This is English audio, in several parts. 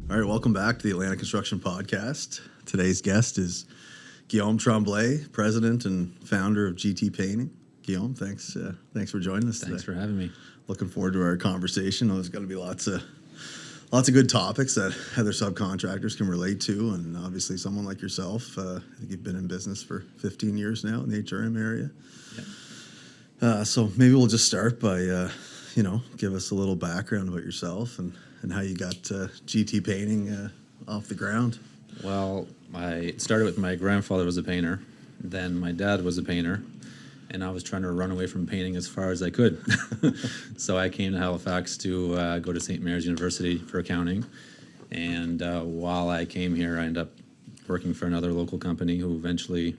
All right, welcome back to the Atlanta Construction Podcast. Today's guest is Guillaume Tremblay, president and founder of GT Painting. Guillaume, thanks for joining us today. Thanks for having me. Looking forward to our conversation. There's going to be lots of good topics that other subcontractors can relate to, and obviously someone like yourself. I think you've been in business for 15 years now in the HRM area. Yeah. So maybe we'll just start by, give us a little background about yourself and how you got GT Painting off the ground. Well, I started with my grandfather was a painter, then my dad was a painter, and I was trying to run away from painting as far as I could. So I came to Halifax to go to St. Mary's University for accounting, and while I came here, I ended up working for another local company who eventually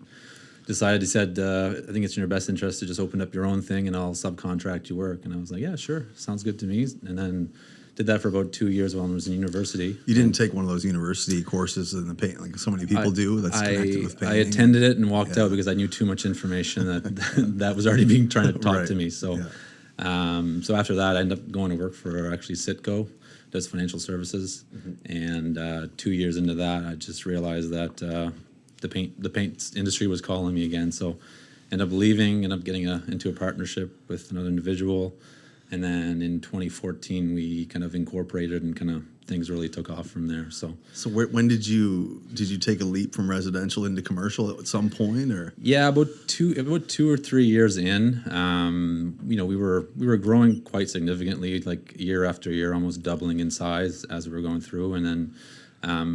he said, I think it's in your best interest to just open up your own thing and I'll subcontract you work. And I was like, yeah, sure, sounds good to me. And then did that for about 2 years while I was in university. You didn't take one of those university courses in the paint like so many people do that's connected with painting? I attended it and walked out because I knew too much information that was already being trying to talk to me. So so after that, I ended up going to work for actually Citgo, does financial services. Mm-hmm. And 2 years into that, I just realized that the paint industry was calling me again. So ended up leaving, ended up getting into a partnership with another individual. And then in 2014, we kind of incorporated and kind of things really took off from there. So when did you take a leap from residential into commercial at some point, or? Yeah, about 2 or 3 years in, we were growing quite significantly, like year after year, almost doubling in size as we were going through, and then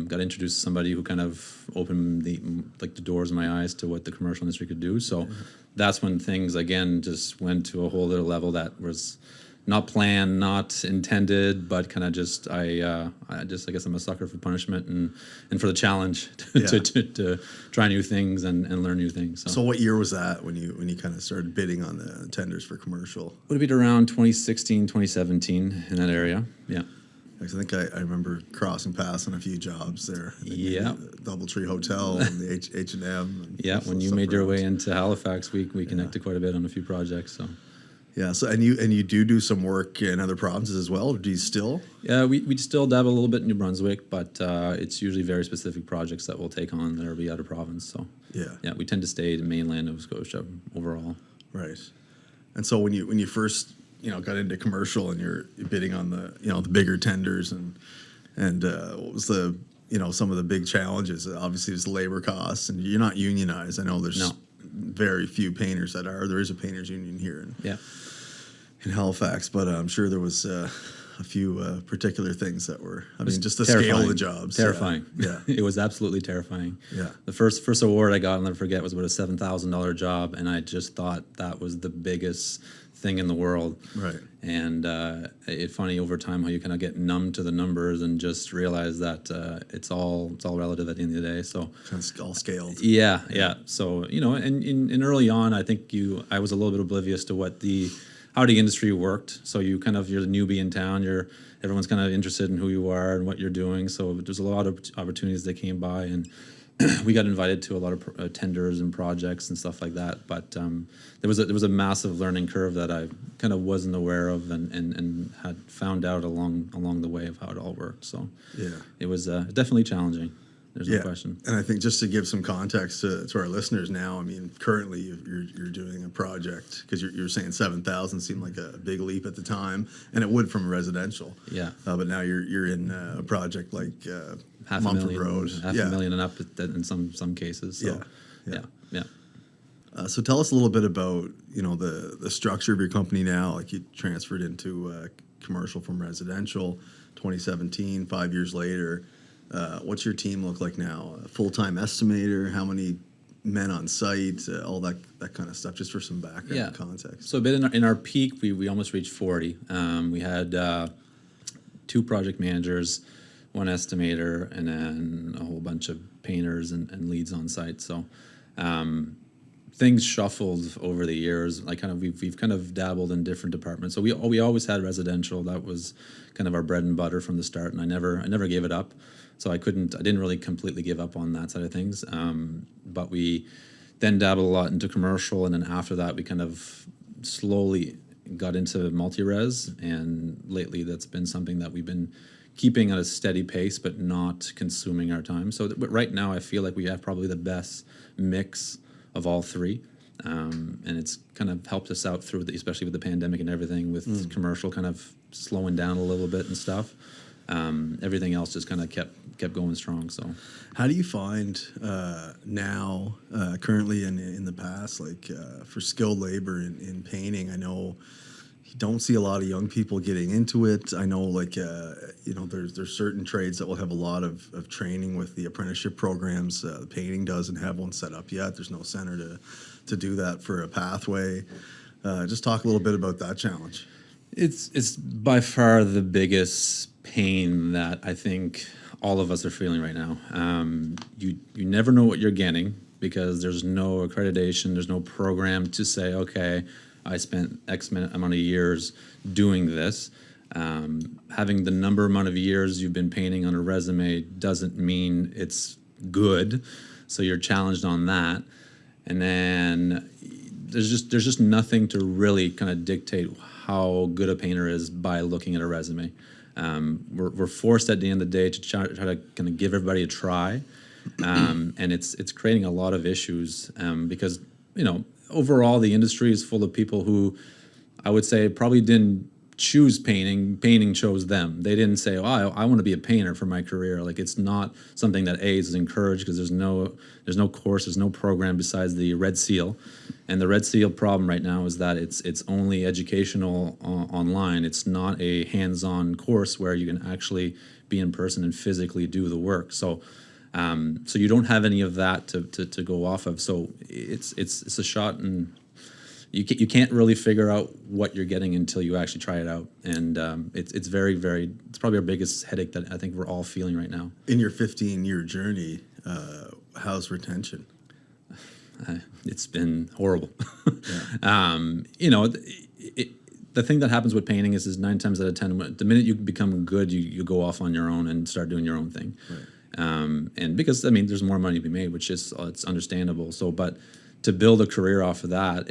got introduced to somebody who kind of opened the doors in my eyes to what the commercial industry could do. So that's when things again just went to a whole other level that was not planned, not intended, but kind of just I guess I'm a sucker for punishment and for the challenge to try new things and learn new things. So what year was that when you kind of started bidding on the tenders for commercial? Would it be around 2016, 2017 in that area? Yeah. I think I remember crossing paths on a few jobs there. Yeah. Doubletree Hotel and the H&M. Yeah, when you made your way into Halifax, we connected quite a bit on a few projects. So. Yeah. So and you do some work in other provinces as well, or do you still? Yeah, we still dabble a little bit in New Brunswick, but it's usually very specific projects that we'll take on that will be out of province. So yeah, we tend to stay in mainland Nova Scotia overall. Right. And so when you first got into commercial and you're bidding on the bigger tenders and what was the some of the big challenges? Obviously, it's labor costs, and you're not unionized. I know there's very few painters that are. There is a painters union here in Halifax, but I'm sure there was a few particular things that were. Just the terrifying. scale of the jobs. Terrifying. Yeah. It was absolutely terrifying. Yeah. The first award I got, I'll never forget, was about a $7,000 job, and I just thought that was the biggest thing in the world. Right. And it's funny over time how you kind of get numb to the numbers and just realize that it's all relative at the end of the day. So it's all scaled. Yeah. So and in early on, I think I was a little bit oblivious to what the Howdy Industry worked. So you're the newbie in town. Everyone's kind of interested in who you are and what you're doing. So there's a lot of opportunities that came by, and we got invited to a lot of tenders and projects and stuff like that. But there was a massive learning curve that I kind of wasn't aware of and had found out along the way of how it all worked. So it was definitely challenging. There's no question. And I think just to give some context to our listeners now, currently you're doing a project, because you're saying 7,000 seemed like a big leap at the time, and it would from residential. Yeah. But now you're in a project like $500,000 Road. $500,000 and up in some cases. So, yeah. So tell us a little bit about the structure of your company now. Like, you transferred into commercial from residential, 2017, 5 years later. What's your team look like now? A full-time estimator? How many men on site? All that kind of stuff, just for some background and context. So a bit in our peak, we almost reached 40. We had 2 project managers, 1 estimator, and then a whole bunch of painters and leads on site. So things shuffled over the years. We've kind of dabbled in different departments. So we always had residential. That was kind of our bread and butter from the start, and I never gave it up. So I didn't really completely give up on that side of things. But we then dabbled a lot into commercial, and then after that we kind of slowly got into multi-res, and lately that's been something that we've been keeping at a steady pace, but not consuming our time. So right now, I feel like we have probably the best mix of all three. And it's kind of helped us out through, especially with the pandemic and everything, with commercial kind of slowing down a little bit and stuff. Everything else just kind of kept going strong. So, how do you find now, currently in the past, like for skilled labor in painting? I know you don't see a lot of young people getting into it. I know, like there's certain trades that will have a lot of training with the apprenticeship programs. The painting doesn't have one set up yet. There's no center to do that for a pathway. Just talk a little bit about that challenge. It's by far the biggest pain that I think all of us are feeling right now. You never know what you're getting because there's no accreditation, there's no program to say, okay, I spent X amount of years doing this. Having the amount of years you've been painting on a resume doesn't mean it's good, so you're challenged on that. And then there's just nothing to really kind of dictate how good a painter is by looking at a resume. We're forced at the end of the day to try to kind of give everybody a try, and it's creating a lot of issues because overall the industry is full of people who I would say probably didn't choose painting. Painting chose them. They didn't say, "Oh, I want to be a painter for my career." Like, it's not something that is encouraged because there's no course, there's no program besides the Red Seal, and the Red Seal problem right now is that it's only educational online. It's not a hands-on course where you can actually be in person and physically do the work. So you don't have any of that to go off of. So it's a shot, and you can't really figure out what you're getting until you actually try it out. And it's very, very, it's probably our biggest headache that I think we're all feeling right now. In your 15-year journey, how's retention? It's been horrible. Yeah. The thing that happens with painting is 9 times out of 10, the minute you become good, you go off on your own and start doing your own thing. Right. And because, there's more money to be made, which is, it's understandable. So, but to build a career off of that,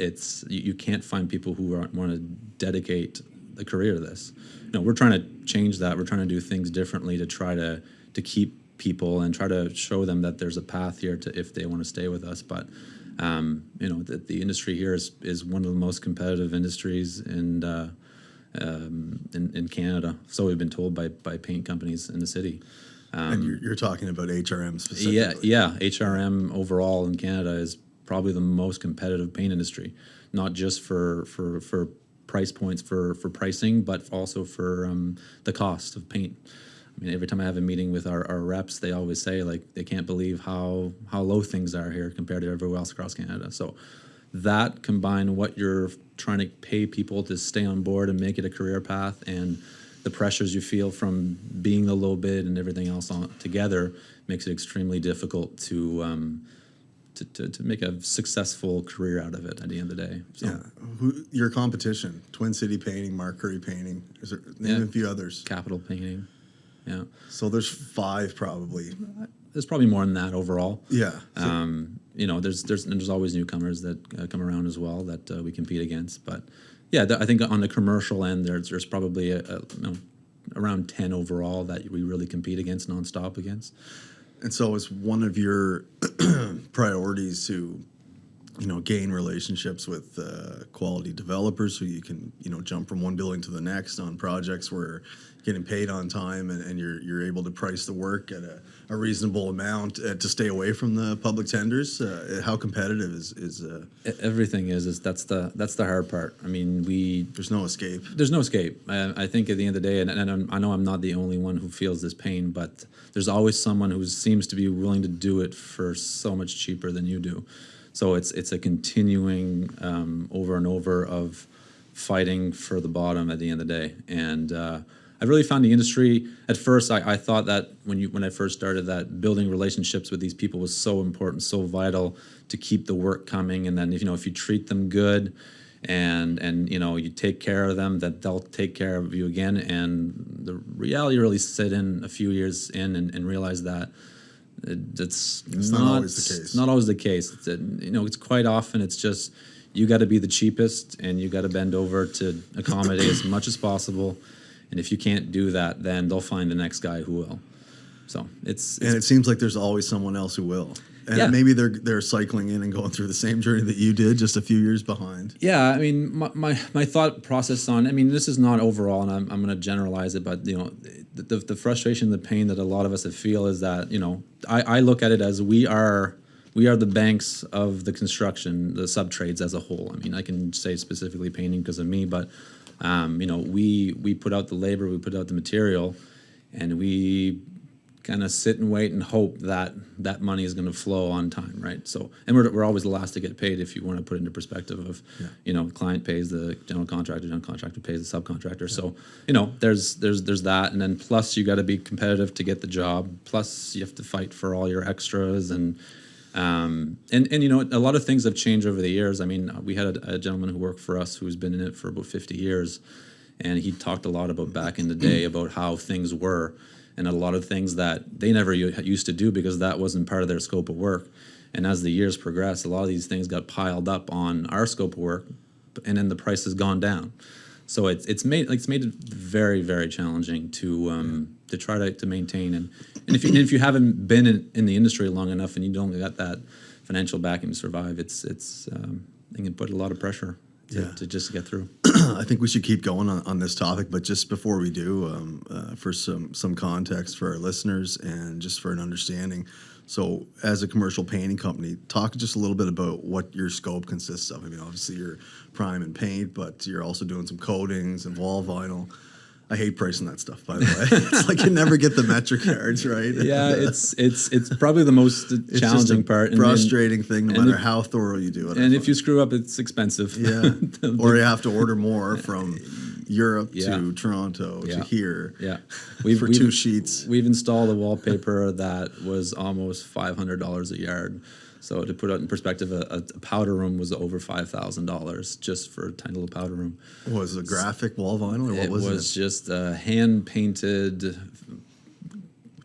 you can't find people who want to dedicate a career to this. We're trying to change that. We're trying to do things differently to try to keep people and try to show them that there's a path here to if they want to stay with us. But the industry here is one of the most competitive industries in Canada. So we've been told by paint companies in the city. And you're talking about HRM specifically. Yeah. HRM overall in Canada is probably the most competitive paint industry, not just for price points for pricing, but also for the cost of paint. Every time I have a meeting with our reps, they always say, like, they can't believe how low things are here compared to everywhere else across Canada. So that, combined what you're trying to pay people to stay on board and make it a career path, and the pressures you feel from being the low bid and everything else together, makes it extremely difficult to make a successful career out of it at the end of the day. So. Yeah. Your competition? Twin City Painting, Mark Curry Painting. Is there name a few others? Capital Painting. Yeah. So there's 5 probably. There's probably more than that overall. Yeah. There's always newcomers that come around as well that we compete against. But yeah, I think on the commercial end, there's probably around 10 overall that we really compete against, nonstop against. And so is one of your priorities to, gain relationships with quality developers so you can, jump from one building to the next on projects where you're getting paid on time and you're able to price the work at a reasonable amount to stay away from the public tenders? How competitive is everything is that's the hard part. There's no escape. There's no escape. I think at the end of the day, and I know I'm not the only one who feels this pain, but there's always someone who seems to be willing to do it for so much cheaper than you do. So it's a continuing over and over of fighting for the bottom at the end of the day. And I really found the industry, at first I thought that when I first started, that building relationships with these people was so important, so vital to keep the work coming. And then if you treat them good and you take care of them, that they'll take care of you again. And the reality really set in a few years in and realized that it's not always the case. It's not always the case. It's quite often it's just you got to be the cheapest and you got to bend over to accommodate as much as possible. Yeah. if you can't do that, then they'll find the next guy who will. So And it seems like there's always someone else who will. And Yeah. maybe they're cycling in and going through the same journey that you did, just a few years behind. Yeah, I mean, my thought process on, I mean, this is not overall, and I'm going to generalize it, but, you know, the frustration, the pain that a lot of us feel is that, you know, I look at it as we are the banks of the construction, the sub-trades as a whole. I mean, I can say specifically painting because of me, but, you know, we put out the labor, we put out the material, and we kind of sit and wait and hope that that money is going to flow on time, right? So, and we're always the last to get paid if you want to put it into perspective of, you know, client pays the general contractor pays the subcontractor. So, you know, there's that, and then plus you got to be competitive to get the job. Plus you have to fight for all your extras, and you know, a lot of things have changed over the years. I mean, we had a gentleman who worked for us who's been in it for about 50 years, and he talked a lot about back in the day about how things were. And a lot of things that they never used to do because that wasn't part of their scope of work. And as the years progressed, a lot of these things got piled up on our scope of work, and then the price has gone down. So it's made it very, very challenging to try to maintain. And if you haven't been in the industry long enough and you don't got that financial backing to survive, it can put a lot of pressure to just get through. I think we should keep going on this topic, but just before we do, for some context for our listeners and just for an understanding. So as a commercial painting company, talk just a little bit about what your scope consists of. I mean, obviously you're prime and paint, but you're also doing some coatings and wall vinyl. I hate pricing that stuff, by the way. It's like you never get the metric cards, right? Yeah, it's probably the most challenging part. Frustrating thing, no matter how thorough you do it. And if you screw up, it's expensive. Yeah, or you have to order more from Europe to Toronto to here. Yeah, for 2 sheets. We've installed a wallpaper that was almost $500 a yard. So to put it in perspective, a powder room was over $5,000 just for a tiny little powder room. Was it a graphic wall vinyl, or what was it? It was just a hand-painted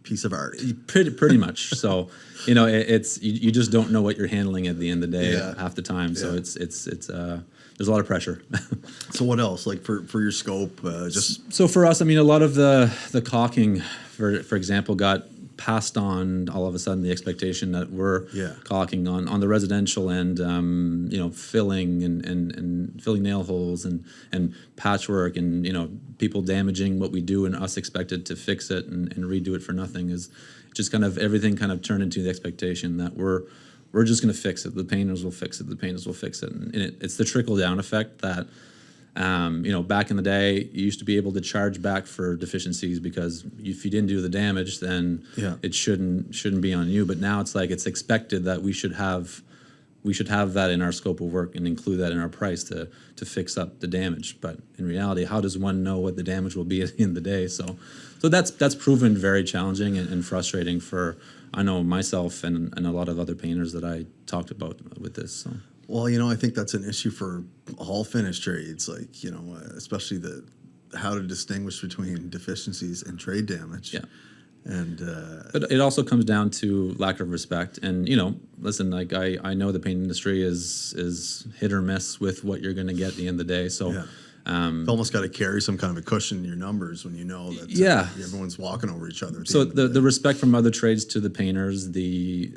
piece of art. Pretty much. So, you know, you just don't know what you're handling at the end of the day half the time. So it's there's a lot of pressure. So what else? Like for your scope, So for us, I mean, a lot of the caulking, for example, got passed on all of a sudden, the expectation that we're caulking on the residential end, you know, filling and filling nail holes and patchwork, and, you know, people damaging what we do and us expected to fix it and redo it for nothing, is just kind of everything kind of turned into the expectation that we're just going to fix it. The painters will fix it. The painters will fix it. And it's the trickle down effect that, you know, back in the day, you used to be able to charge back for deficiencies because if you didn't do the damage, then it shouldn't be on you. But now it's like it's expected that we should have that in our scope of work and include that in our price to fix up the damage. But in reality, how does one know what the damage will be at the end of the day? So that's proven very challenging and frustrating for, I know, myself and a lot of other painters that I talked about with this. So. Well, you know, I think that's an issue for all finished trades, like, you know, especially how to distinguish between deficiencies and trade damage. Yeah. And but it also comes down to lack of respect. And, you know, listen, like I know the paint industry is hit or miss with what you're going to get at the end of the day. So you've almost got to carry some kind of a cushion in your numbers when you know that everyone's walking over each other. So the respect from other trades to the painters, you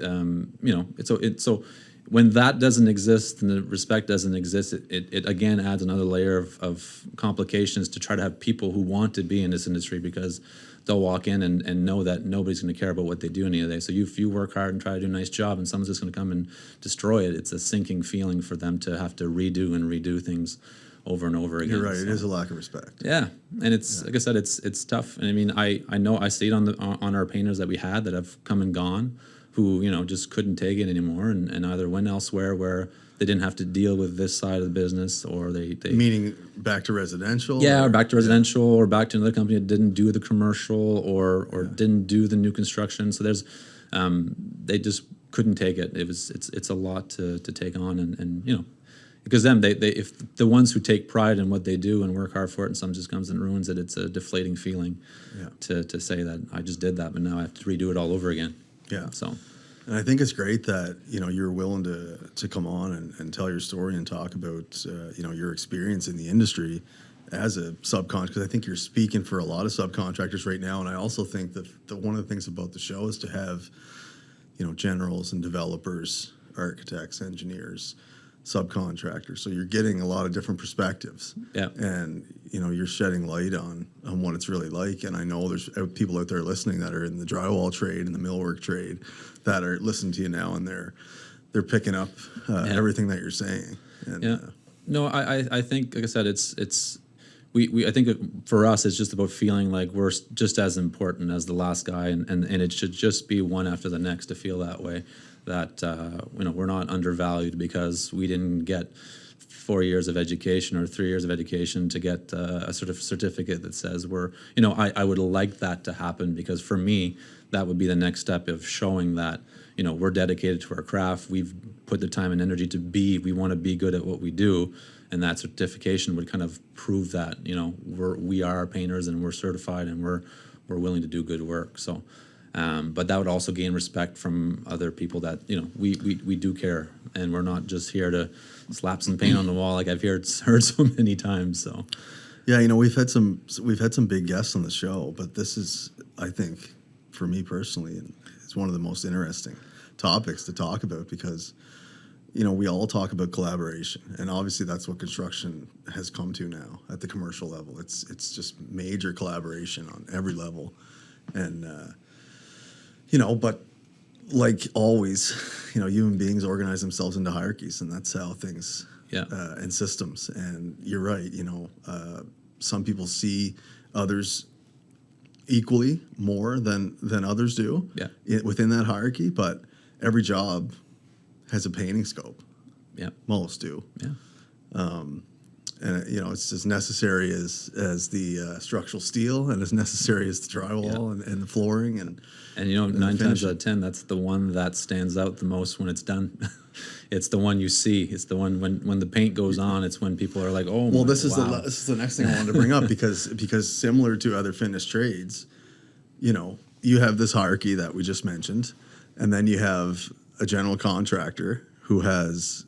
know, so when that doesn't exist and the respect doesn't exist, it again adds another layer of complications to try to have people who want to be in this industry, because they'll walk in and know that nobody's going to care about what they do in the day. So if you work hard and try to do a nice job and someone's just going to come and destroy it, it's a sinking feeling for them to have to redo things over and over again. You're right. It is a lack of respect. Yeah, and it's like I said, it's tough. And I mean, I know I see it on our painters that we had that have come and gone, who, you know, just couldn't take it anymore and either went elsewhere where they didn't have to deal with this side of the business, or they meaning back to residential. Yeah, or back to residential, or back to another company that didn't do the commercial or didn't do the new construction. So there's they just couldn't take it. It's a lot to take on, and you know, because then they if the ones who take pride in what they do and work hard for it, and someone just comes and ruins it, it's a deflating feeling to say that I just did that, but now I have to redo it all over again. Yeah. So. And I think it's great that, you know, you're willing to come on and tell your story and talk about, you know, your experience in the industry. as a subcontractor, because I think you're speaking for a lot of subcontractors right now, and I also think that one of the things about the show is to have, generals and developers, architects, engineers, subcontractors. So you're getting a lot of different perspectives. Yeah. And, you're shedding light on what it's really like. And I know there's people out there listening that are in the drywall trade and the millwork trade that are listening to you now, and they're picking up everything that you're saying. And, yeah. No, I think, like I said, I think for us, it's just about feeling like we're just as important as the last guy, and it should just be one after the next to feel that way, that we're not undervalued because we didn't get 4 years of education or 3 years of education to get a sort of certificate that says we're, I would like that to happen, because for me, that would be the next step of showing that, we're dedicated to our craft. We've put the time and energy we want to be good at what we do. And that certification would kind of prove that, we are painters and we're certified and we're willing to do good work. So, but that would also gain respect from other people that, we do care, and we're not just here to slap some paint on the wall like I've heard so many times. So, yeah, we've had some big guests on the show, but this is, I think, for me personally, it's one of the most interesting topics to talk about, because we all talk about collaboration, and obviously that's what construction has come to now at the commercial level. It's just major collaboration on every level, and but like always, human beings organize themselves into hierarchies, and that's how things and systems. And you're right, some people see others equally more than others do within that hierarchy, but every job has a painting scope. Yeah, most do. Yeah, and it's as necessary as the structural steel, and as necessary as the drywall and the flooring and 9 times out of 10, that's the one that stands out the most when it's done. It's the one you see. It's the one when the paint goes on. It's when people are like, "Oh, well, this is the next thing I wanted to bring up, because similar to other finished trades, you have this hierarchy that we just mentioned, and then you have a general contractor who has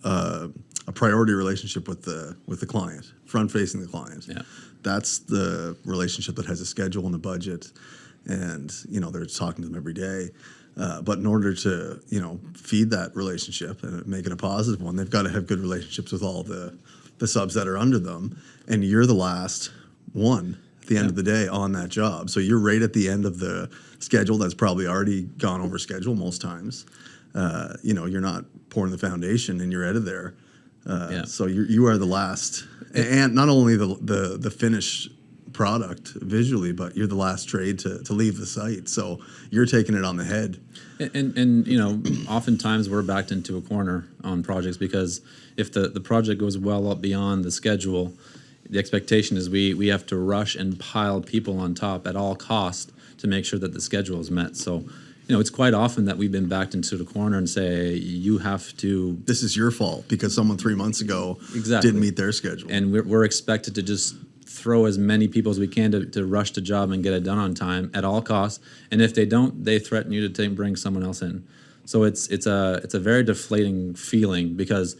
a priority relationship with the client, front facing the client. Yeah. That's the relationship that has a schedule and a budget, and they're talking to them every day. But in order to feed that relationship and make it a positive one, they've got to have good relationships with all the subs that are under them, and you're the last one at the end of the day on that job. So you're right at the end of the schedule that's probably already gone over schedule most times. You're not pouring the foundation and you're out of there. So you are the last, and not only the finished product visually, but you're the last trade to leave the site. So you're taking it on the head. And oftentimes we're backed into a corner on projects, because if the project goes well up beyond the schedule, the expectation is we have to rush and pile people on top at all cost to make sure that the schedule is met. So, it's quite often that we've been backed into the corner and say, you have to... This is your fault because someone 3 months ago didn't meet their schedule. And we're expected to just throw as many people as we can to rush the job and get it done on time at all costs. And if they don't, they threaten you to bring someone else in. So it's a very deflating feeling, because,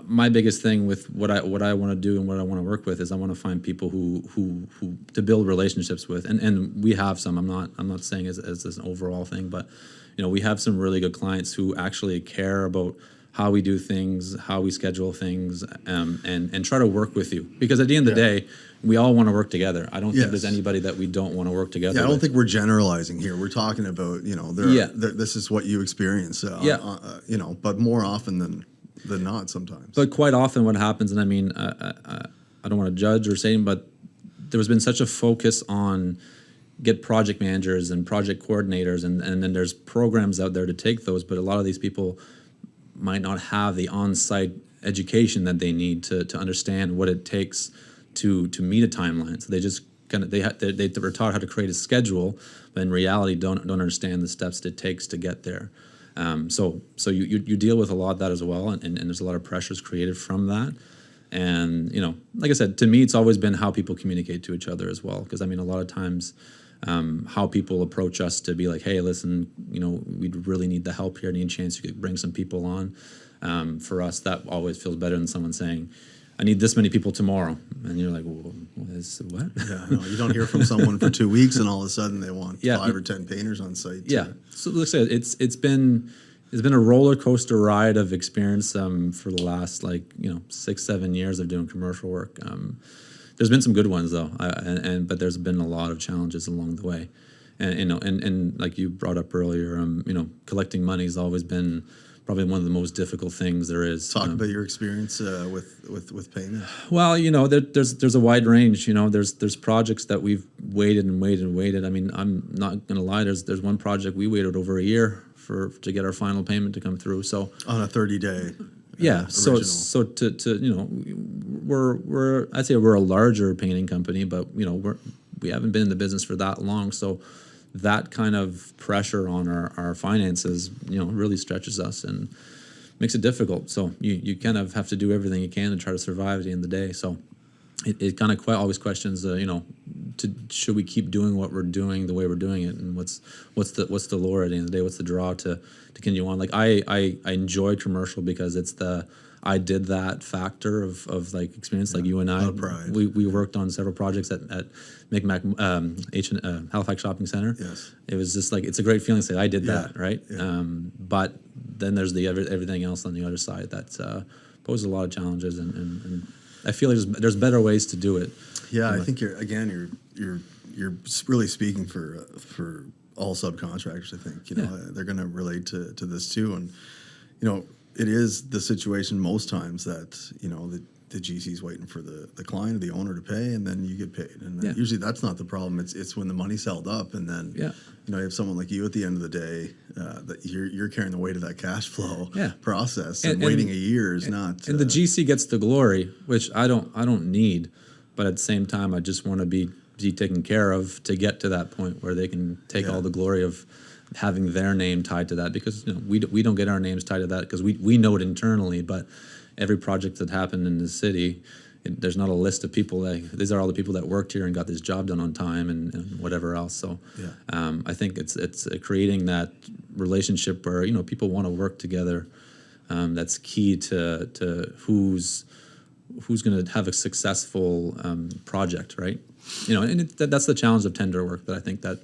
my biggest thing with what I want to do and what I want to work with is I want to find people who to build relationships with, and we have some. I'm not saying as an overall thing, but we have some really good clients who actually care about how we do things, how we schedule things, and try to work with you, because at the end of the day, we all want to work together. I don't think there's anybody that we don't want to work together. Yeah, I don't think we're generalizing here. We're talking about this is what you experience. But more often than not sometimes. But quite often what happens, and I don't want to judge or say, but there's been such a focus on get project managers and project coordinators, and then there's programs out there to take those, but a lot of these people might not have the on-site education that they need to understand what it takes to meet a timeline. So they just they were taught how to create a schedule, but in reality don't understand the steps it takes to get there. So you deal with a lot of that as well, and there's a lot of pressures created from that. And, like I said, to me, it's always been how people communicate to each other as well. Because, a lot of times how people approach us to be like, hey, listen, we'd really need the help here. Any chance you could bring some people on? For us, that always feels better than someone saying, I need this many people tomorrow, and you're like, well, what? Yeah, no, you don't hear from someone for 2 weeks, and all of a sudden they want Yeah. 5 or 10 painters on site. Yeah. So let's say it's been a roller coaster ride of experience for the last 6-7 years of doing commercial work. There's been some good ones though, but there's been a lot of challenges along the way, and like you brought up earlier, collecting money has always been probably one of the most difficult things there is. Talk about your experience with painting. Well, there's a wide range. There's projects that we've waited and waited and waited. I mean, I'm not gonna lie. There's one project we waited over a year to get our final payment to come through. So On a 30-day. yeah. Original. So to we're I'd say we're a larger painting company, but we haven't been in the business for that long. So that kind of pressure on our finances, really stretches us and makes it difficult. So you kind of have to do everything you can to try to survive at the end of the day. So it kind of always questions, should we keep doing what we're doing the way we're doing it, and what's the lure at the end of the day? What's the draw to continue on? Like I enjoy commercial because it's the I did that factor of like experience, like you and I. Pride. We worked on several projects at Micmac Halifax Shopping Center. Yes. It was just like, it's a great feeling to say I did that, right? Yeah. But then there's everything else on the other side that poses a lot of challenges, and I feel there's better ways to do it. Yeah, I think you're really speaking for all subcontractors. I think they're going to relate to this too, and it is the situation most times that the GC's waiting for the client or the owner to pay, and then you get paid. And then usually that's not the problem. It's when the money's held up, and then you have someone like you at the end of the day that you're carrying the weight of that cash flow process, and waiting a year is not. And the GC gets the glory, which I don't need, but at the same time I just want to be taken care of to get to that point where they can take all the glory of having their name tied to that, because we don't get our names tied to that because we know it internally, but every project that happened in the city, there's not a list of people these are all the people that worked here and got this job done on time and whatever else. So I think it's creating that relationship where people want to work together. That's key to who's going to have a successful project, right? And that's the challenge of tender work that I think that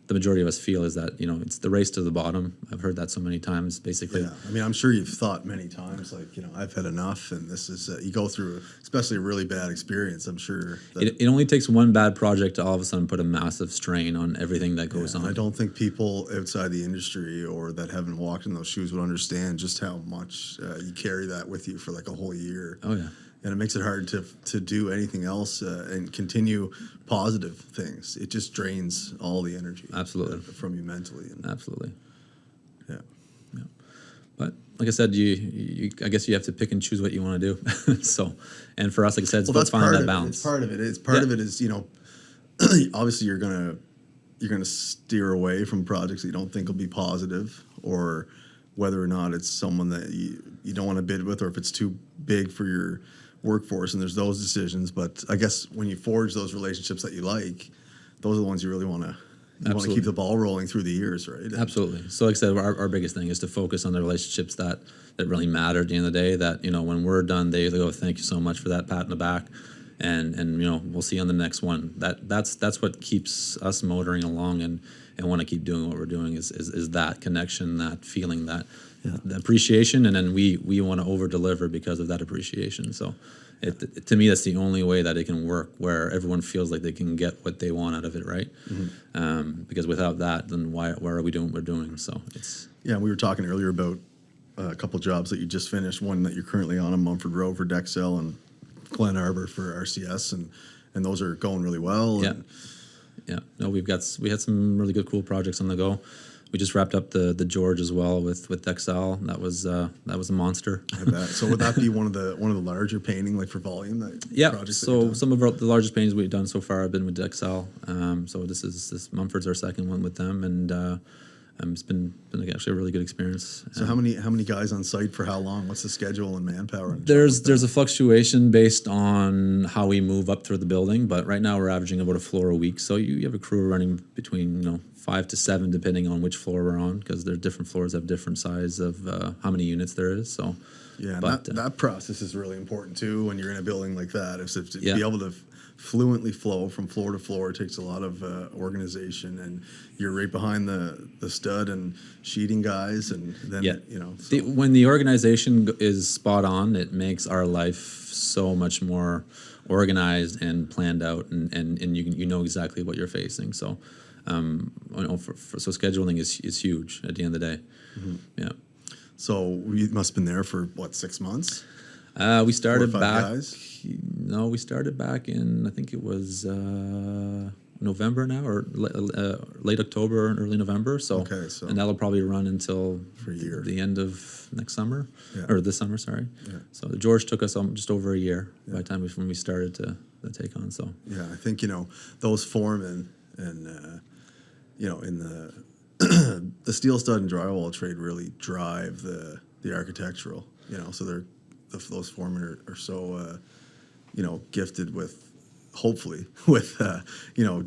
the majority of us feel is that it's the race to the bottom. I've heard that so many times. Basically, I mean, I'm sure you've thought many times like I've had enough, and this is you go through especially a really bad experience. I'm sure it only takes one bad project to all of a sudden put a massive strain on everything that goes on. I don't think people outside the industry or that haven't walked in those shoes would understand just how much you carry that with you for like a whole year. Oh yeah. And it makes it hard to do anything else and continue positive things. It just drains all the energy. Absolutely. From you mentally. Absolutely. Yeah. But like I said, I guess you have to pick and choose what you want to do. So, and for us, like I said, it's about finding that balance. It's part of it. It's part of it is obviously you're gonna steer away from projects that you don't think will be positive, or whether or not it's someone that you don't want to bid with, or if it's too big for your workforce, and there's those decisions. But I guess when you forge those relationships that you like, those are the ones you really want to keep the ball rolling through the years, right? Absolutely. So like I said, our biggest thing is to focus on the relationships that really matter at the end of the day, that when we're done, they go, thank you so much for that pat in the back, and we'll see you on the next one. That's what keeps us motoring along and want to keep doing what we're doing is that connection, that feeling, that the appreciation, and then we want to over deliver because of that appreciation. So to me, that's the only way that it can work, where everyone feels like they can get what they want out of it, right? Mm-hmm. Because without that, then why are we doing what we're doing? So it's we were talking earlier about a couple jobs that you just finished, one that you're currently on Mumford Road for Dexel and Glen Arbor for RCS, and those are going really well. No, we had some really good cool projects on the go. We just wrapped up the George as well with Dexel. That was a monster. I bet. So would that be one of the larger painting, like for volume? Projects So some of the largest paintings we've done so far have been with Dexel. So this Mumford's our second one with them, and It's been actually a really good experience. So how many guys on site for how long? What's the schedule and manpower? And There's a fluctuation based on how we move up through the building, but right now we're averaging about a floor a week. So you have a crew running between 5 to 7, depending on which floor we're on, because there's different floors have different size of how many units there is. So yeah, but, that process is really important too when you're in a building like that. Is to Yeah. be able to fluently flow from floor to floor. It takes a lot of organization, and you're right behind the stud and sheeting guys, and then so. When the organization is spot on, it makes our life so much more organized and planned out, and you know exactly what you're facing. So, so scheduling is huge at the end of the day. Mm-hmm. Yeah. So you must have been there for what, 6 months? We started 4 or 5 back. guys? No, we started back in, I think it was November now, or late October and early November. So, Okay, so- and that'll probably run until For a year. the end of next summer, Yeah. or this summer. Sorry. Yeah. So George took us just over a year by the time when we started to take on. So Yeah, I think those foremen and in the the steel stud and drywall trade really drive the architectural. So those foremen are so gifted with, hopefully, with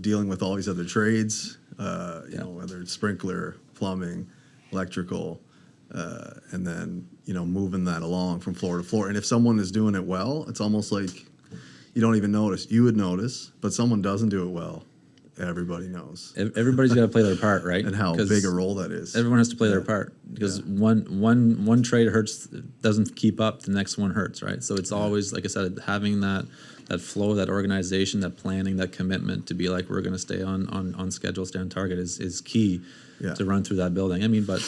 dealing with all these other trades. Whether it's sprinkler, plumbing, electrical, and then moving that along from floor to floor. And if someone is doing it well, it's almost like you don't even notice. You would notice, but someone doesn't do it well, everybody knows. everybody's got to play their part, right? And how 'Cause big a role that is. Everyone has to play their part, because one trade doesn't keep up, the next one hurts, right? So it's always, like I said, having that flow, that organization, that planning, that commitment to be like, we're going to stay on schedule, stay on target is key to run through that building. I mean, but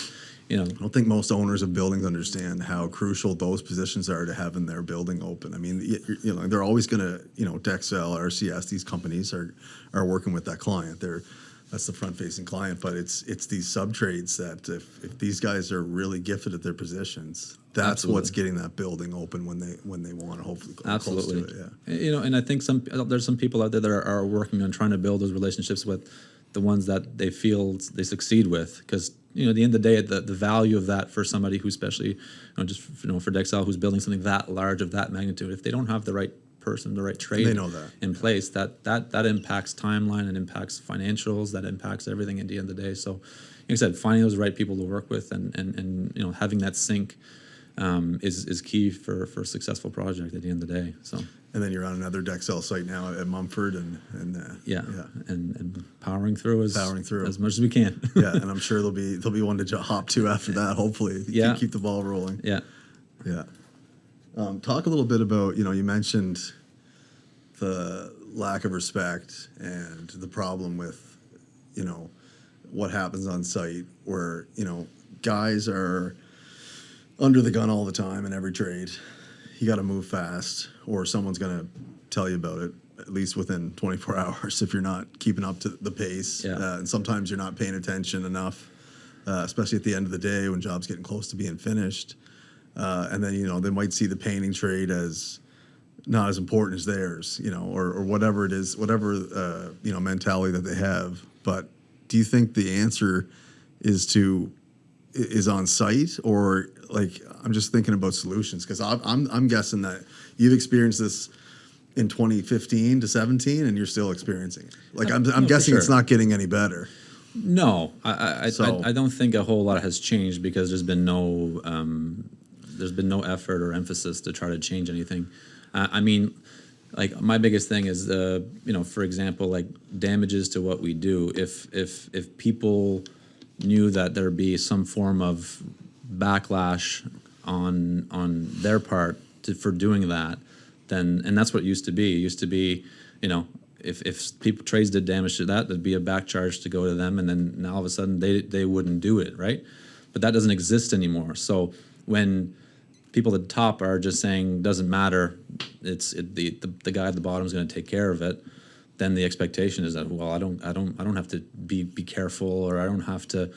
I don't think most owners of buildings understand how crucial those positions are to having their building open. I mean, they're always going to, Dexel, RCS, these companies are working with that client. That's the front-facing client, but it's these sub-trades that if these guys are really gifted at their positions, that's Absolutely. what's getting that building open when they want to hopefully go Absolutely. close to it. Yeah. And I think there's some people out there that are working on trying to build those relationships with the ones that they feel they succeed with, because at the end of the day, the value of that for somebody who, especially for Dexel, who's building something that large of that magnitude, if they don't have the right person, the right trade They know that. in place, that impacts timeline and impacts financials, that impacts everything at the end of the day. So, like I said, finding those right people to work with and having that sync is key for a successful project at the end of the day. So. And then you're on another Dexel site now at Mumford, and and powering through as much as we can. Yeah, and I'm sure there'll be one to hop to after that. Hopefully, keep the ball rolling. Yeah. Talk a little bit about you mentioned the lack of respect and the problem with what happens on site, where guys are under the gun all the time in every trade. You got to move fast, or someone's going to tell you about it at least within 24 hours if you're not keeping up to the pace. Yeah. And sometimes you're not paying attention enough, especially at the end of the day when job's getting close to being finished. And then they might see the painting trade as not as important as theirs, or whatever it is, whatever mentality that they have. But do you think the answer is on site, or I'm just thinking about solutions, because I'm guessing that you've experienced this in 2015 to 17 and you're still experiencing it. I'm guessing it's not getting any better. No, I don't think a whole lot has changed, because there's been no effort or emphasis to try to change anything. I mean, my biggest thing is for example, damages to what we do. If people knew that there'd be some form of backlash on their part for doing that, then, and that's what it used to be. It used to be, if people trades did damage to that, there'd be a back charge to go to them, and then now all of a sudden they wouldn't do it, right? But that doesn't exist anymore. So when people at the top are just saying doesn't matter, the guy at the bottom is going to take care of it, then the expectation is that, well, I don't have to be careful, or I don't have to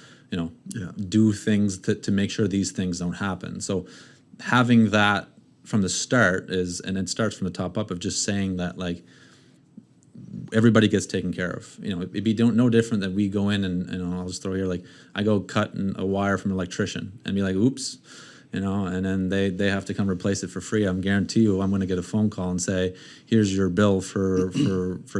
do things to make sure these things don't happen. So having that from the start and it starts from the top up, of just saying that everybody gets taken care of. It'd be no different than we go in and I'll just throw here, like I go cut a wire from an electrician and be like, oops, and then they have to come replace it for free. I'm guarantee you I'm going to get a phone call and say, here's your bill for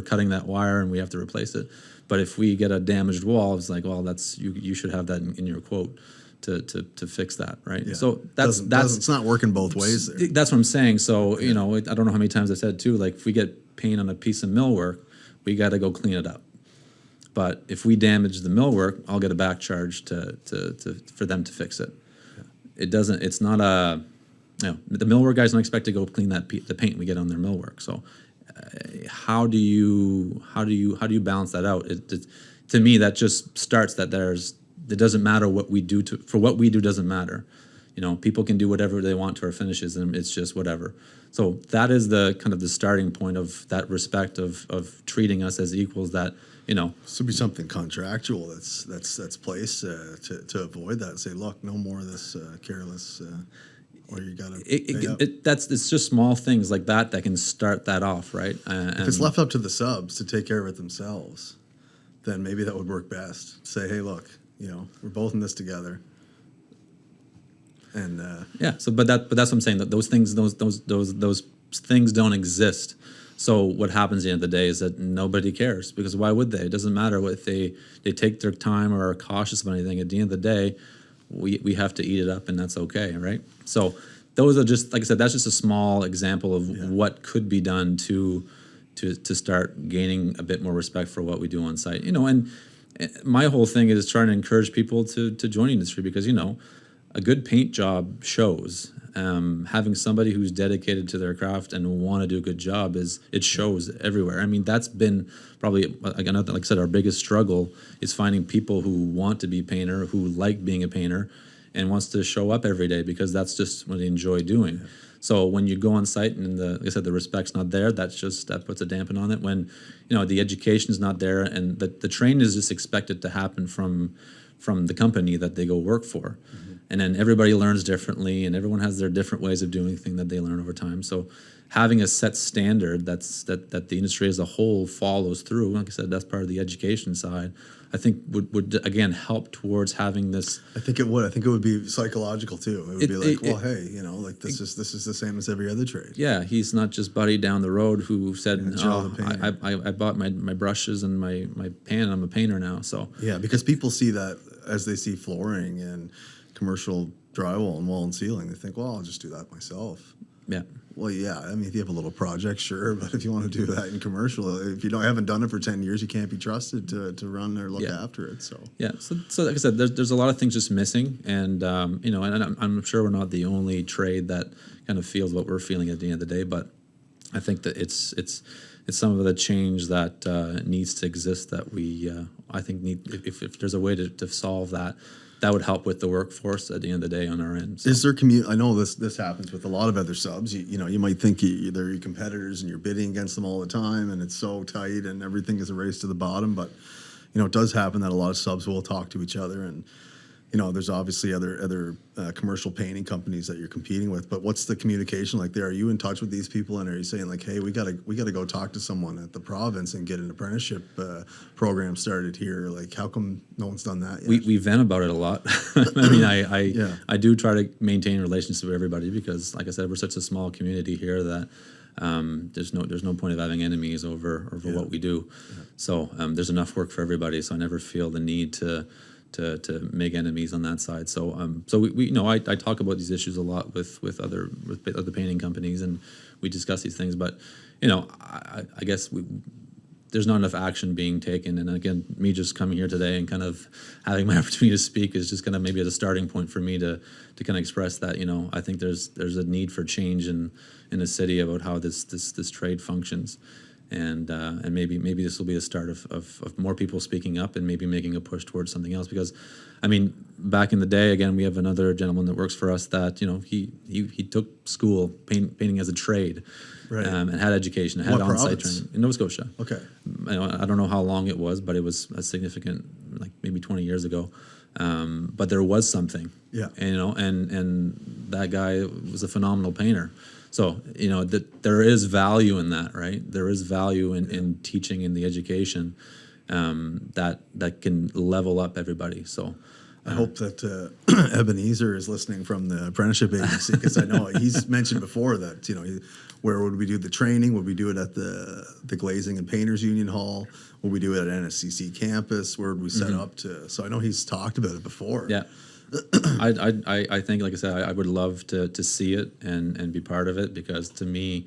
cutting that wire, and we have to replace it. But if we get a damaged wall, it's like, well, that's you should have that in your quote to fix that, right? Yeah. So that's it's not working both ways there. That's what I'm saying. So I don't know how many times I said too, like if we get paint on a piece of millwork, we got to go clean it up. But if we damage the millwork, I'll get a back charge for them to fix it. It doesn't. It's not a. The millwork guys don't expect to go clean the paint we get on their millwork. So how do you balance that out? To me, that just starts that it doesn't matter what we do for what we do doesn't matter. People can do whatever they want to our finishes, and it's just whatever. So that is the kind of the starting point of that respect of treating us as equals. That This would be something contractual that's placed to avoid that. Say, look, no more of this careless, or you got to. It's just small things like that can start that off, right? If it's left up to the subs to take care of it themselves, then maybe that would work best. Say, hey, look, we're both in this together. And So but that's what I'm saying, that those things don't exist. So what happens at the end of the day is that nobody cares, because why would they? It doesn't matter what they take their time or are cautious about anything. At the end of the day, we have to eat it up, and that's okay, right? So those are just, like I said, that's just a small example of what could be done to start gaining a bit more respect for what we do on site. And my whole thing is trying to encourage people to join the industry, because a good paint job shows. Having somebody who's dedicated to their craft and want to do a good job it shows everywhere. I mean, that's been probably, like I said, our biggest struggle is finding people who want to be a painter, who like being a painter, and wants to show up every day because that's just what they enjoy doing. Yeah. So when you go on site and like I said, the respect's not there, that puts a dampen on it. When the education's not there, and the training is just expected to happen from the company that they go work for. Mm-hmm. And then everybody learns differently, and everyone has their different ways of doing things that they learn over time. So having a set standard that the industry as a whole follows through, like I said, that's part of the education side, I think would again help towards having this. I think it would. I think it would be psychological too. It would be like, hey, this is the same as every other trade. Yeah, he's not just buddy down the road who said, I bought my brushes and my pan. I'm a painter now. So yeah, because people see that as they see flooring and commercial drywall and wall and ceiling, they think, well, I'll just do that myself. Yeah. Well, yeah. I mean, if you have a little project, sure, but if you want to do that in commercial, if you haven't done it for 10 years, you can't be trusted to run or look after it. So yeah. So like I said, there's a lot of things just missing, and and I'm sure we're not the only trade that kind of feels what we're feeling at the end of the day, but I think that it's some of the change that needs to exist that we I think need. If there's a way to solve that would help with the workforce at the end of the day on our end. So. Is there I know this happens with a lot of other subs. You might think they're your competitors and you're bidding against them all the time, and it's so tight and everything is a race to the bottom. But it does happen that a lot of subs will talk to each other, and there's obviously other commercial painting companies that you're competing with. But what's the communication like there? Are you in touch with these people, and are you saying like, hey, we gotta go talk to someone at the province and get an apprenticeship program started here? Like, how come no one's done that yet? We vent about it a lot. I mean, I do try to maintain relationships with everybody, because, like I said, we're such a small community here that there's no point of having enemies over what we do. Yeah. So there's enough work for everybody. So I never feel the need to make enemies on that side. So we I talk about these issues a lot with other painting companies, and we discuss these things. But I guess there's not enough action being taken. And again, me just coming here today and kind of having my opportunity to speak is just kind of maybe a starting point for me to kind of express that I think there's a need for change in the city about how this trade functions. And maybe this will be a start of more people speaking up and maybe making a push towards something else. Because, I mean, back in the day, again, we have another gentleman that works for us that he took school painting as a trade, right. And had education, had on-site training in Nova Scotia. Okay, I don't know how long it was, but it was a significant like maybe 20 years ago. But there was something, Yeah. and that guy was a phenomenal painter. So, that there is value in that, right? There is value in teaching, in the education, that can level up everybody. So I hope that Ebenezer is listening from the apprenticeship agency, because I know he's mentioned before that, where would we do the training? Would we do it at the Glazing and Painters Union Hall? Would we do it at NSCC campus? Where would we set up to? So I know he's talked about it before. yeah. I think, like I said, I would love to see it and be part of it, because to me,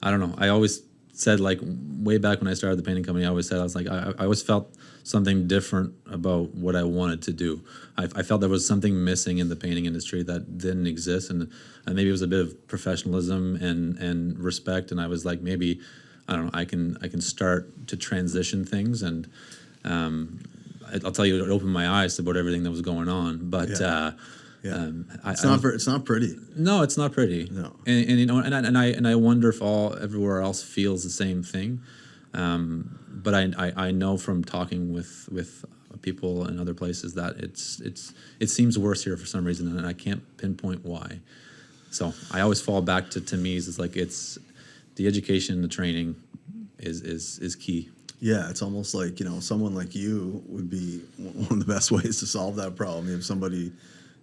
I don't know. I always said, like, way back when I started the painting company, I always said, I always felt something different about what I wanted to do. I felt there was something missing in the painting industry that didn't exist, and maybe it was a bit of professionalism and respect. And I was like, maybe, I don't know, I can start to transition things, and I'll tell you, it opened my eyes about everything that was going on. But it's not pretty. No, it's not pretty. No. And I wonder if everywhere else feels the same thing. But I know from talking with people in other places that it seems worse here for some reason, and I can't pinpoint why. So I always fall back to me. It's like, it's the education, the training is key. Yeah, it's almost like, someone like you would be one of the best ways to solve that problem. You have somebody,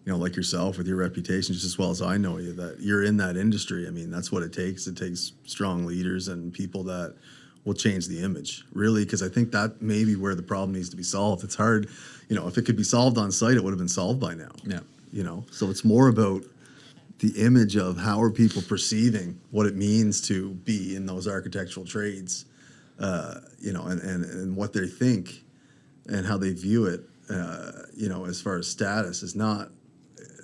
like yourself, with your reputation just as well as I know you, that you're in that industry. I mean, that's what it takes. It takes strong leaders and people that will change the image, really, because I think that may be where the problem needs to be solved. It's hard, if it could be solved on site, it would have been solved by now. Yeah. So it's more about the image of how are people perceiving what it means to be in those architectural trades, and what they think and how they view it, as far as status, is not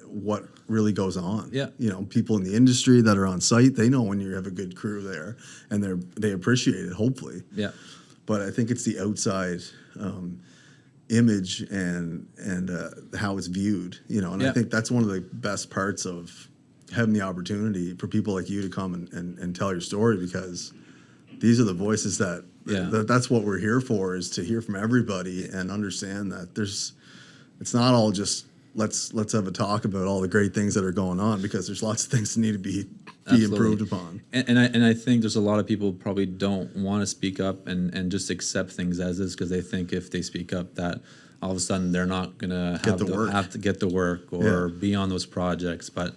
what really goes on. Yeah. People in the industry that are on site, they know when you have a good crew there, and they appreciate it, hopefully. Yeah. But I think it's the outside image and how it's viewed, and I think that's one of the best parts of having the opportunity for people like you to come and tell your story, because these are the voices that's what we're here for, is to hear from everybody and understand that it's not all just let's have a talk about all the great things that are going on, because there's lots of things that need to be improved upon. And I think there's a lot of people probably don't want to speak up and just accept things as is, because they think if they speak up that all of a sudden they're not going to have to get the work or be on those projects. But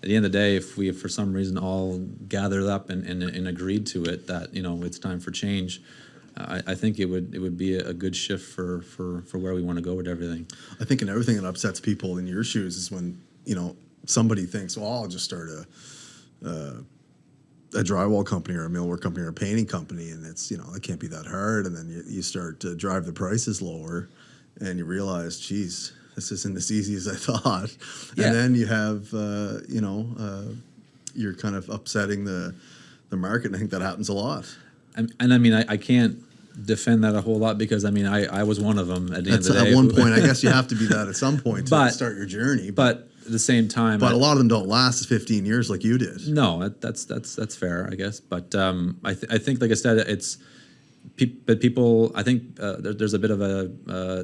at the end of the day, if we, for some reason, all gathered up and agreed to it, that it's time for change, I think it would be a good shift for where we want to go with everything. I think another thing that upsets people in your shoes is when somebody thinks, well, I'll just start a drywall company or a millwork company or a painting company, and it's it can't be that hard, and then you start to drive the prices lower, and you realize, geez, this isn't as easy as I thought. Yeah. And then you have, you're kind of upsetting the market. And I think that happens a lot. And I mean, I can't defend that a whole lot, because I was one of them at the end of the day. At one point, I guess you have to be that at some point to start your journey. But at the same time, a lot of them don't last 15 years like you did. No, that's fair, I guess. But I think, like I said, but people, I think there's a bit of a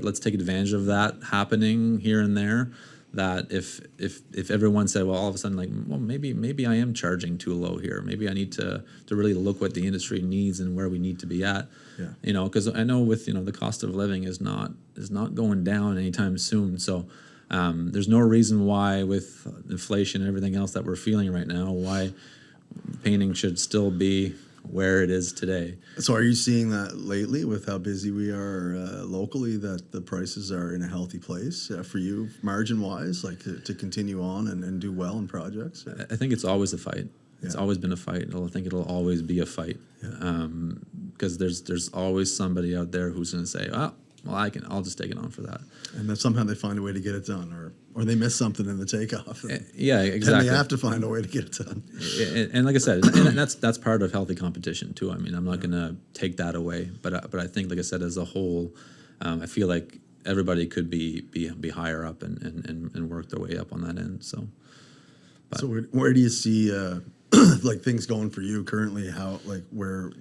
let's take advantage of that happening here and there. That if everyone said, well, all of a sudden, like, well, maybe I am charging too low here. Maybe I need to really look what the industry needs and where we need to be at. Yeah. Because I know with the cost of living is not going down anytime soon. So there's no reason why, with inflation and everything else that we're feeling right now, why painting should still be where it is today. So are you seeing that lately with how busy we are locally, that the prices are in a healthy place for you margin-wise, like to continue on and do well in projects? I think it's always a fight. It's always been a fight. I think it'll always be a fight. Because there's always somebody out there who's going to say, well, I'll just take it on for that. And then somehow they find a way to get it done, or they miss something in the takeoff. Yeah, exactly. And they have to find a way to get it done. And like I said, and that's part of healthy competition too. I mean, I'm not going to take that away, but I think, like I said, as a whole, I feel like everybody could be higher up and work their way up on that end. So where do you see like things going for you currently? How like where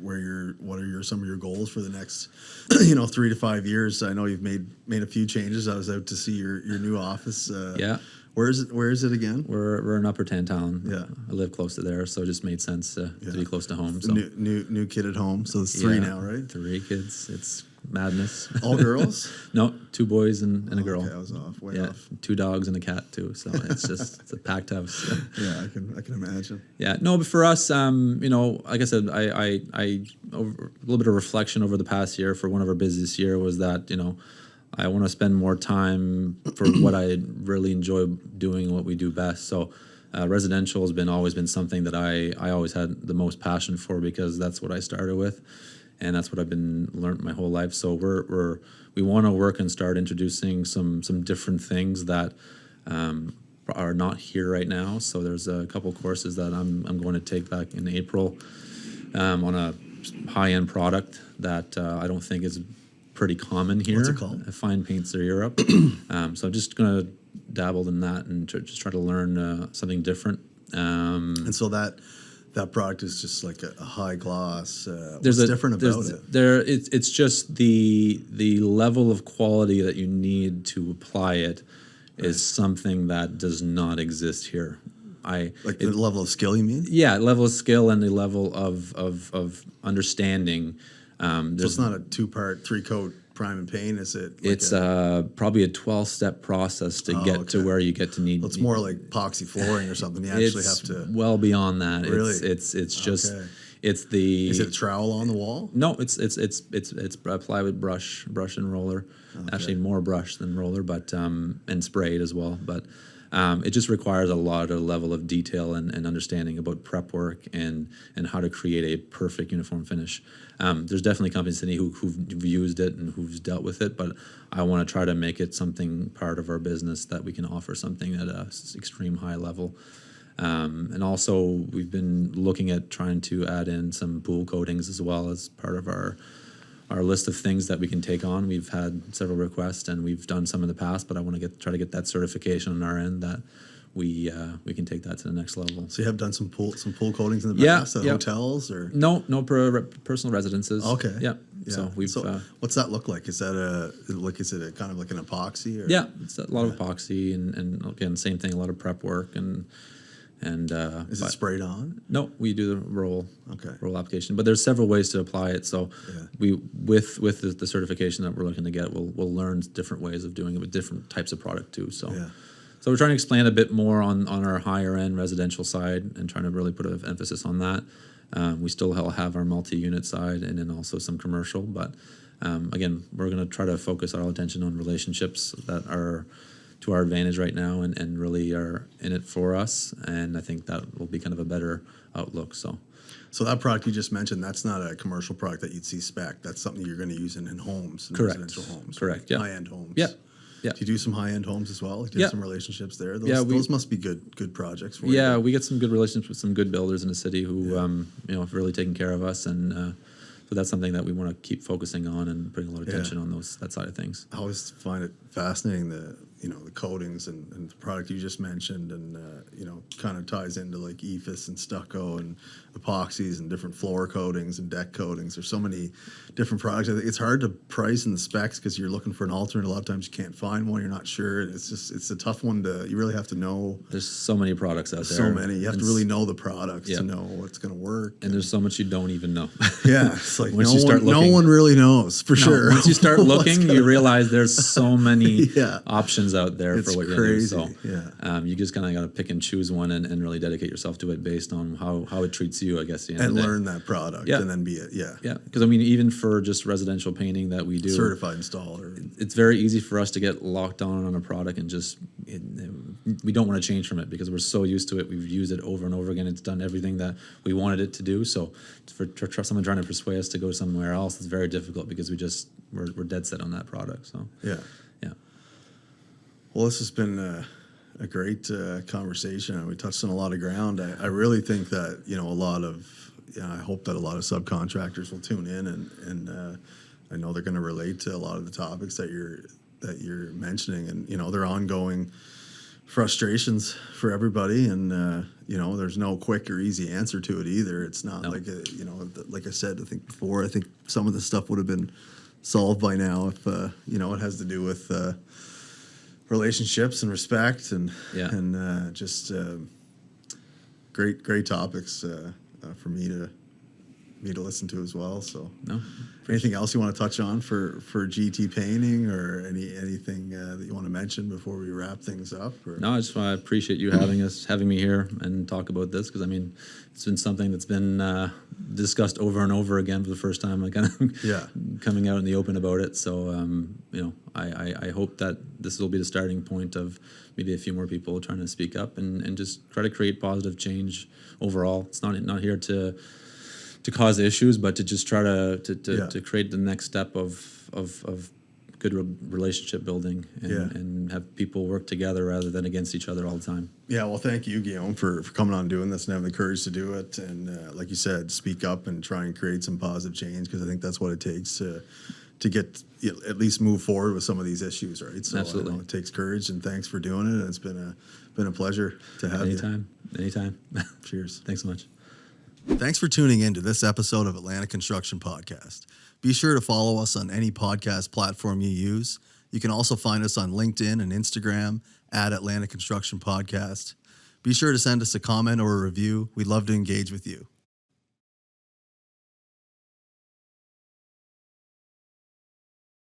what are some of your goals for the next 3 to 5 years? I know you've made a few changes. I was out to see your new office. Yeah. Where is it again? We're in Upper Town. Yeah. I live close to there, so it just made sense to be close to home. So New kid at home. So it's 3 now, right? 3 kids. It's madness. All girls? No, 2 boys and a girl. Okay, I was off. Way off. 2 dogs and a cat too. So it's a packed house. Yeah, I can imagine. Yeah, no, but for us, like I said, I over, a little bit of reflection over the past year for one of our busiest year was that, I want to spend more time for what I really enjoy doing, what we do best. So residential has always been something that I always had the most passion for because that's what I started with. And that's what I've learned my whole life. So we want to work and start introducing some different things that are not here right now. So there's a couple courses that I'm going to take back in April on a high-end product that I don't think is pretty common here. What's it called? Fine Paints of Europe. So I'm just going to dabble in that and just try to learn something different. And so that product is just like a high gloss. What's different about it? It's just the level of quality that you need to apply it is something that does not exist here. The level of skill, you mean? Yeah, level of skill and the level of understanding. So it's not a 2-part 3-coat prime and paint, is it? It's probably a 12-step process to get to where you get to need. Well, it's more like epoxy flooring or something. You actually have to. Well beyond that. Really? It's just it's the. Is it a trowel on the wall? No, it's plywood brush and roller. Okay. Actually, more brush than roller, but and sprayed as well. But it just requires a lot of level of detail and understanding about prep work and how to create a perfect uniform finish. There's definitely companies in Sydney who've used it and who've dealt with it, but I want to try to make it something part of our business that we can offer something at a extreme high level. And also, we've been looking at trying to add in some pool coatings as well as part of our list of things that we can take on. We've had several requests, and we've done some in the past, but I want to try to get that certification on our end that we can take that to the next level. So you have done some pool coatings in the past at hotels or no personal residences. Okay. Yeah. So we've. What's that look like? Is that is it a kind of like an epoxy? Or? Yeah, it's a lot of epoxy and again same thing, a lot of prep work and. Is it sprayed on? No, we do the roll application. But there's several ways to apply it. So we with the certification that we're looking to get, we'll learn different ways of doing it with different types of product too. So so we're trying to expand a bit more on our higher end residential side and trying to really put an emphasis on that. We still have our multi-unit side and then also some commercial. But again, we're going to try to focus our attention on relationships that are to our advantage right now and really are in it for us, and I think that will be kind of a better outlook. So that product you just mentioned, that's not a commercial product that you'd see spec. That's something you're going to use in homes, residential homes. Correct. Yeah. High-end homes. Yeah. Yeah. Do you do some high-end homes as well? Do you have some relationships there? Those must be good projects for you. Yeah, we get some good relationships with some good builders in the city who have really taken care of us, and so that's something that we want to keep focusing on and putting a lot of attention on that side of things. I always find it fascinating the coatings and the product you just mentioned, and kind of ties into like EIFS and stucco and epoxies and different floor coatings and deck coatings. There's so many different products. I think it's hard to price in the specs because you're looking for an alternate. A lot of times you can't find one. You're not sure. It's a tough one you really have to know. There's so many products out there. So many. You have to really know the products to know what's going to work. And there's so much you don't even know. Yeah, it's like no one really knows for sure. Once you start looking, you realize there's so many options out there for what you're doing. So you just kind of got to pick and choose one and really dedicate yourself to it based on how it treats you, I guess. And learn that product and then be it. Yeah. Because I mean, even for just residential painting that we do, certified installer, it's very easy for us to get locked on a product and just we don't want to change from it because we're so used to it. We've used it over and over again. It's done everything that we wanted it to do. So for someone trying to persuade us to go somewhere else, it's very difficult because we're dead set on that product. So yeah. Well, this has been a great conversation. We touched on a lot of ground. I really think that I hope that a lot of subcontractors will tune in and I know they're going to relate to a lot of the topics that you're mentioning, and their ongoing frustrations for everybody, and there's no quick or easy answer to it either. It's not like like I said, I think before, I think some of the stuff would have been solved by now if it has to do with relationships and respect and just great topics for me to listen to as well. So No. anything else you want to touch on for GT painting, or anything that you want to mention before we wrap things up? Or? No, I just want to appreciate you having me here and talk about this, because I mean, it's been something that's been discussed over and over again for the first time, like kind of coming out in the open about it. So I hope that this will be the starting point of maybe a few more people trying to speak up and just try to create positive change overall. It's not here to cause issues, but to just try to create the next step of good relationship building and have people work together rather than against each other all the time. Yeah, well, thank you, Guillaume, for coming on doing this and having the courage to do it. And like you said, speak up and try and create some positive change, because I think that's what it takes to get at least move forward with some of these issues, right? So Absolutely. it takes courage, and thanks for doing it. And it's been a pleasure to have you. Anytime. Cheers. Thanks so much. Thanks for tuning in to this episode of Atlanta Construction Podcast. Be sure to follow us on any podcast platform you use. You can also find us on LinkedIn and Instagram at Atlanta Construction Podcast. Be sure to send us a comment or a review. We'd love to engage with you.